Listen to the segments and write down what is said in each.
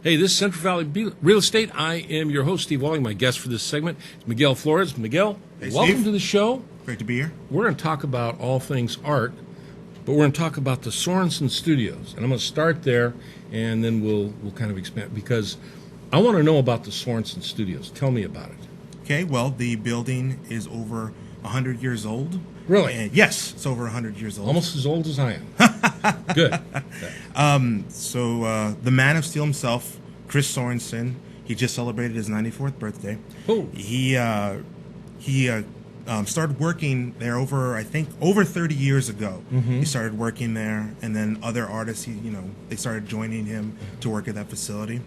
Hey, this is Central Valley Real Estate. I am your host, Steve Walling. My guest for this segment is Miguel Flores. Miguel, hey, welcome Steve. to the show. Great to be here. We're going to talk about all things art, but we're going to talk about the Sorensen Studios. And I'm going to start there, and then we'll kind of expand, because I want to know about the Sorensen Studios. Tell me about it. Okay, well, the building is over 100 years old. Really? And yes, it's over 100 years old. Almost as old as I am. Good. So the man of steel himself, Chris Sorensen, he just celebrated his 94th birthday. Oh. He started working there over 30 years ago. Mm-hmm. He started working there, and then other artists, they started joining him to work at that facility.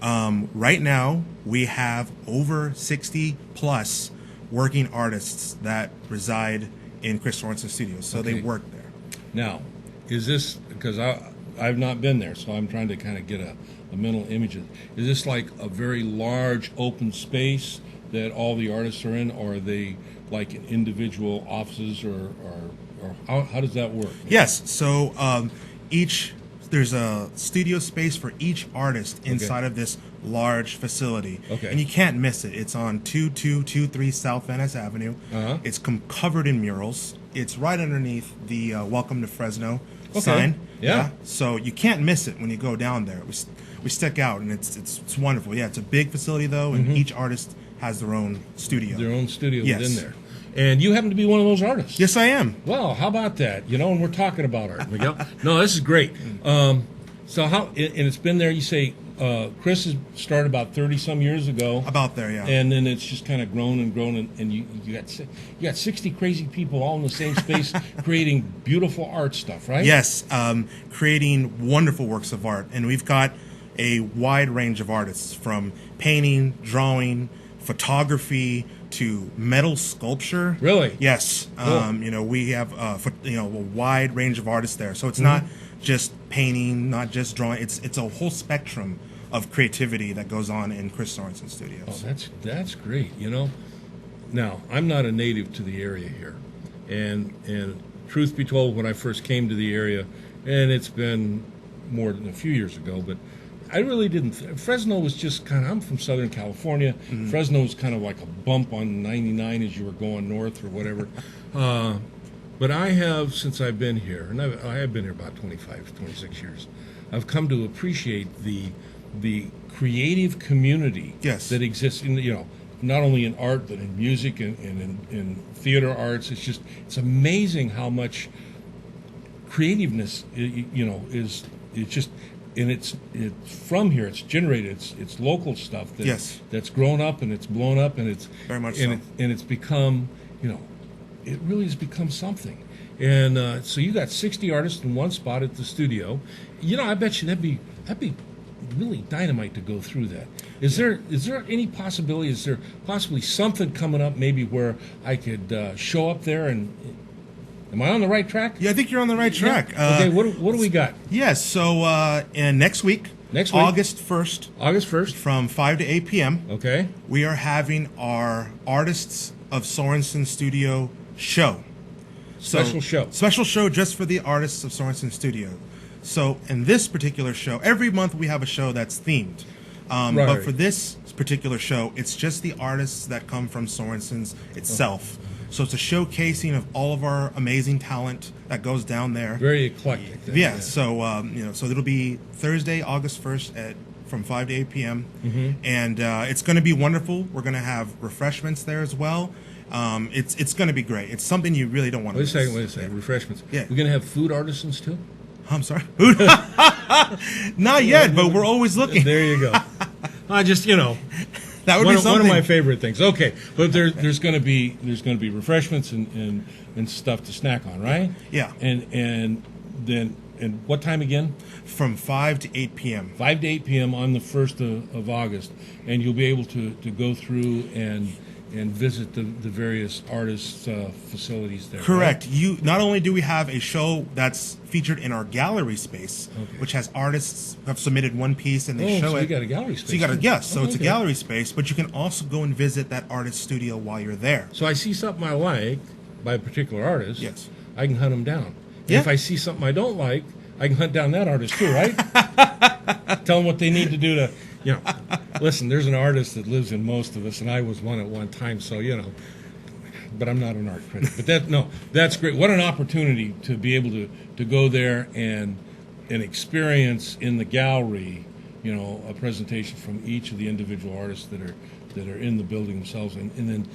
Right now, we have over 60 plus working artists that reside in Chris Sorensen Studios, so they work there. Now, is this, because I've not been there, so I'm trying to kind of get a mental image of, is this like a very large open space that all the artists are in, or are they like in individual offices, or how does that work? Yes, so there's a studio space for each artist inside of this large facility. Okay. And you can't miss it. It's on 2223 South Venice Avenue. Uh-huh. It's covered in murals. It's right underneath the Welcome to Fresno sign. Yeah. So you can't miss it when you go down there. We stick out, and it's wonderful. Yeah, it's a big facility, though, and each artist has their own studio. Their own studio Yes. within there. And you happen to be one of those artists. Yes, I am. Well, how about that? And we're talking about art, Miguel. No, this is great. So how, and it's been there, you say, Chris has started about 30-some years ago. About there, yeah. And then it's just kind of grown and grown, and you got 60 crazy people all in the same space creating beautiful art stuff, right? Yes, creating wonderful works of art. And we've got a wide range of artists, from painting, drawing, photography, to metal sculpture. Really? Yes. Cool. We have a wide range of artists there. So it's not just painting, not just drawing. It's a whole spectrum of creativity that goes on in Chris Sorensen Studios. Oh, that's great. Now I'm not a native to the area here, and truth be told, when I first came to the area, and it's been more than a few years ago, but I really didn't. Fresno was just kind of, I'm from Southern California. Mm-hmm. Fresno was kind of like a bump on 99 as you were going north or whatever. But I have, since I've been here, and I have been here about 25, 26 years, I've come to appreciate the creative community that exists in, not only in art, but in music and in theater arts. It's amazing how much creativeness, is just. And it's from here. It's generated. It's local stuff that's grown up and it's blown up, and it's very much and so. It's become, it really has become something. And so you got 60 artists in one spot at the studio. I bet you that'd be really dynamite to go through that. Is there any possibility? Is there possibly something coming up, maybe where I could show up there and? Am I on the right track? Yeah, I think you're on the right track. Yeah. Okay, what do we got? Yes, so next week, August 1st, from 5 to 8 p.m., okay, we are having our Artists of Sorensen Studio show. Special show just for the Artists of Sorensen Studio. So in this particular show, every month we have a show that's themed. But for this particular show, it's just the artists that come from Sorensen's itself. So it's a showcasing of all of our amazing talent that goes down there. Very eclectic. Yeah. So so it'll be Thursday, August 1st from 5 to 8 p.m. And it's going to be wonderful. We're going to have refreshments there as well. It's going to be great. It's something you really don't want to miss. Wait a second. Yeah. Refreshments. Yeah. We're going to have food artisans too? I'm sorry. Food? Not yet, but we're always looking. There you go. I just, that would be something. One of my favorite things. Okay, but there's going to be refreshments and stuff to snack on, right? Yeah. And what time again? From 5 to 8 p.m. 5 to 8 p.m. on the 1st of August, and you'll be able to go through and visit the various artists' facilities there. Correct. Right? Not only do we have a show that's featured in our gallery space, which has artists who have submitted one piece and they show so it. You got a gallery space. So it's a gallery space, but you can also go and visit that artist studio while you're there. So I see something I like by a particular artist. Yes. I can hunt them down. Yeah. If I see something I don't like, I can hunt down that artist too, right? Tell them what they need to do to, listen, there's an artist that lives in most of us, and I was one at one time, so, but I'm not an art critic. But that's great. What an opportunity to be able to go there and experience in the gallery, a presentation from each of the individual artists that are in the building themselves. And then,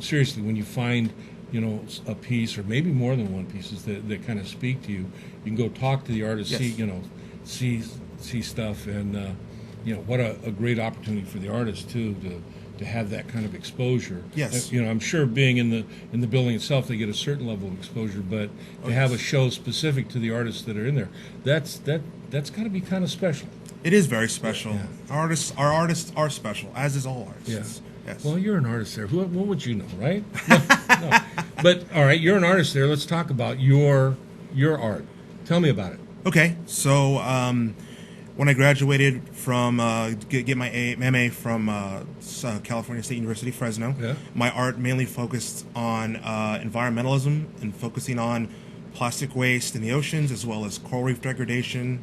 seriously, when you find, a piece or maybe more than one pieces that kind of speak to you, you can go talk to the artist, yes. see stuff, and, what a great opportunity for the artist, too, to have that kind of exposure. Yes. I'm sure being in the building itself, they get a certain level of exposure, but to have a show specific to the artists that are in there, that's got to be kind of special. It is very special. Yeah. Our artists are special, as is all artists. Yeah. Yes. Well, you're an artist there. What would you know, right? No. But all right, you're an artist there. Let's talk about your art. Tell me about it. Okay, so when I graduated from get my MA from California State University, Fresno, my art mainly focused on environmentalism and focusing on plastic waste in the oceans as well as coral reef degradation.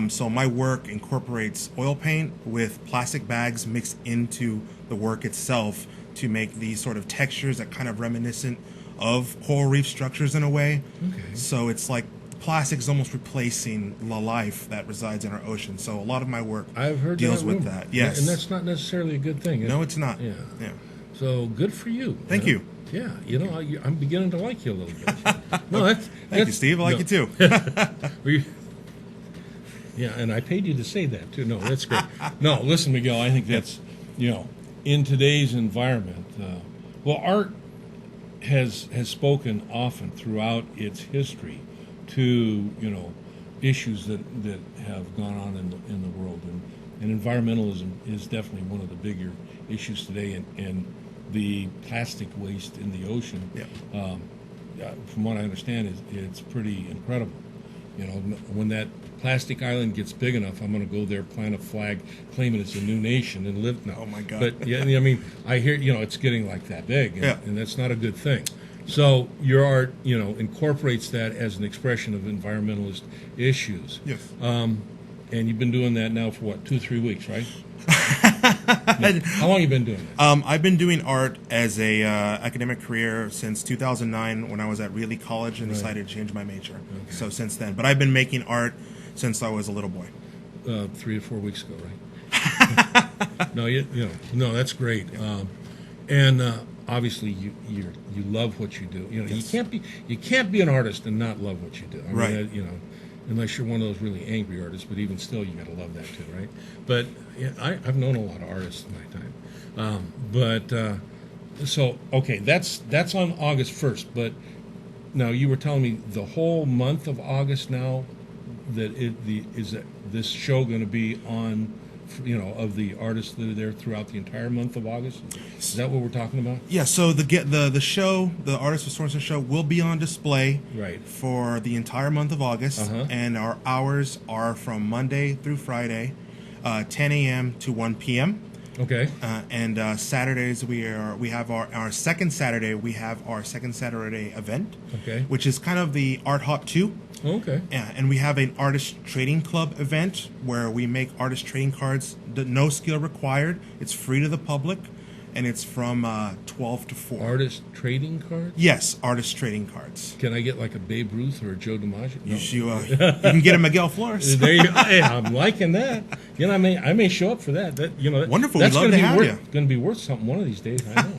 So my work incorporates oil paint with plastic bags mixed into the work itself to make these sort of textures that kind of reminiscent of coral reef structures in a way. Okay. So it's like plastic is almost replacing the life that resides in our ocean. So a lot of my work deals with that. Yes. And that's not necessarily a good thing. No, it's not. Yeah. Yeah. So good for you. Thank you. Yeah, I'm beginning to like you a little bit. No, Thank you, Steve. I like you too. Yeah, and I paid you to say that too. No, that's great. No, listen, Miguel, I think that's, in today's environment, art has spoken often throughout its history to, issues that have gone on in the world, and environmentalism is definitely one of the bigger issues today, and the plastic waste in the ocean. Yeah. From what I understand, it's pretty incredible. When that plastic island gets big enough, I'm going to go there, plant a flag, claim it as a new nation, and live now. Oh my God! But I hear it's getting like that big, and that's not a good thing. So your art, incorporates that as an expression of environmentalist issues. Yes. And you've been doing that now for what, 2-3 weeks, right? No. How long have you been doing that? I've been doing art as a academic career since 2009 when I was at Reilly College and decided to change my major. Okay. So since then, but I've been making art since I was a little boy. 3 or 4 weeks ago, right? No, that's great. And obviously, you love what you do. Yes. You can't be an artist and not love what you do. Right. Unless you're one of those really angry artists, but even still, you got to love that too, right? But I've known a lot of artists in my time. So okay, that's on August 1st. But now you were telling me the whole month of August now that is this show going to be on, of the artists that are there throughout the entire month of August? Is that what we're talking about? Yeah, so the show, the Artists of Sorensen show, will be on display for the entire month of August, and our hours are from Monday through Friday, 10 a.m. to 1 p.m. Okay. And Saturdays we have our second Saturday. We have our second Saturday event, which is kind of the Art Hop 2. Okay. Yeah, and we have an artist trading club event where we make artist trading cards. No skill required. It's free to the public, and it's from 12 to 4. Artist trading cards? Yes, artist trading cards. Can I get like a Babe Ruth or a Joe DiMaggio? No. You can get a Miguel Flores. There you go. Hey, I'm liking that. I may show up for that. Wonderful. That's We'd love to have you. Going to be worth something one of these days. I know.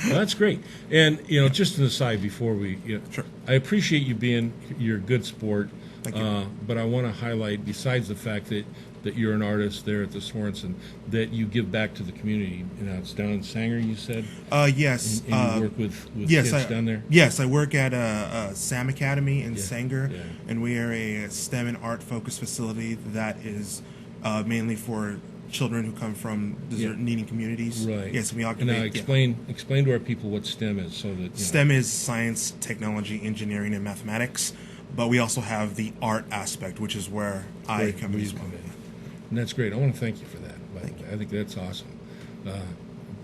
Well, that's great. And just an aside before we, Sure. I appreciate you being your good sport. Thank you. But I want to highlight, besides the fact that you're an artist there at the Sorensen, that you give back to the community. It's down in Sanger, you said? Yes. And you work with kids down there? Yes, I work at a SAM Academy in Sanger, yeah. and we are a STEM and art-focused facility that is mainly for children who come from desert-needing communities. Right. Yes, we occupy. Now explain to our people what STEM is, so that STEM is science, technology, engineering, and mathematics. But we also have the art aspect, which is where I come in. And that's great. I want to thank you for that. Thank you. I think that's awesome.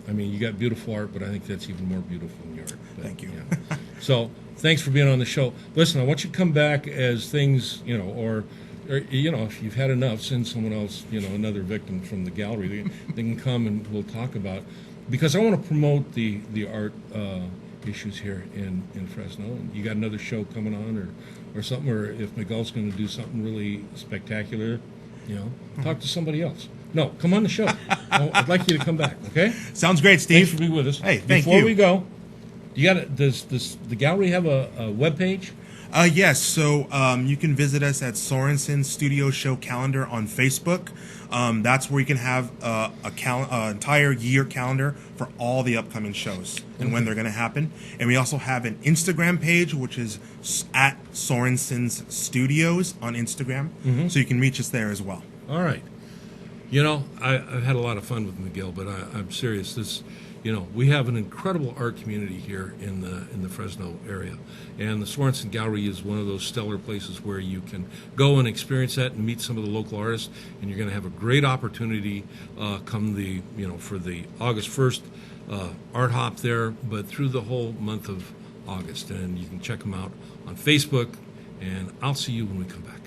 You got beautiful art, but I think that's even more beautiful in your art. Thank you. Yeah. So thanks for being on the show. Listen, I want you to come back as things, or if you've had enough, send someone else, another victim from the gallery. They can come and we'll talk about, because I want to promote the art issues here in Fresno. And you got another show coming on or something, or if Miguel's going to do something really spectacular, talk to somebody else. No, come on the show. I'd like you to come back, okay? Sounds great, Steve. Thanks for being with us. Hey, thank you. Before we go, does the gallery have a webpage? Yes, so you can visit us at Sorensen Studio Show Calendar on Facebook. That's where you can have an entire year calendar for all the upcoming shows and when they're going to happen. And we also have an Instagram page, which is at Sorensen's Studios on Instagram. So you can reach us there as well. All right. I've had a lot of fun with Miguel, but I'm serious. We have an incredible art community here in the Fresno area, and the Sorensen Gallery is one of those stellar places where you can go and experience that and meet some of the local artists, and you're going to have a great opportunity come for the August 1st art hop there, but through the whole month of August, and you can check them out on Facebook, and I'll see you when we come back.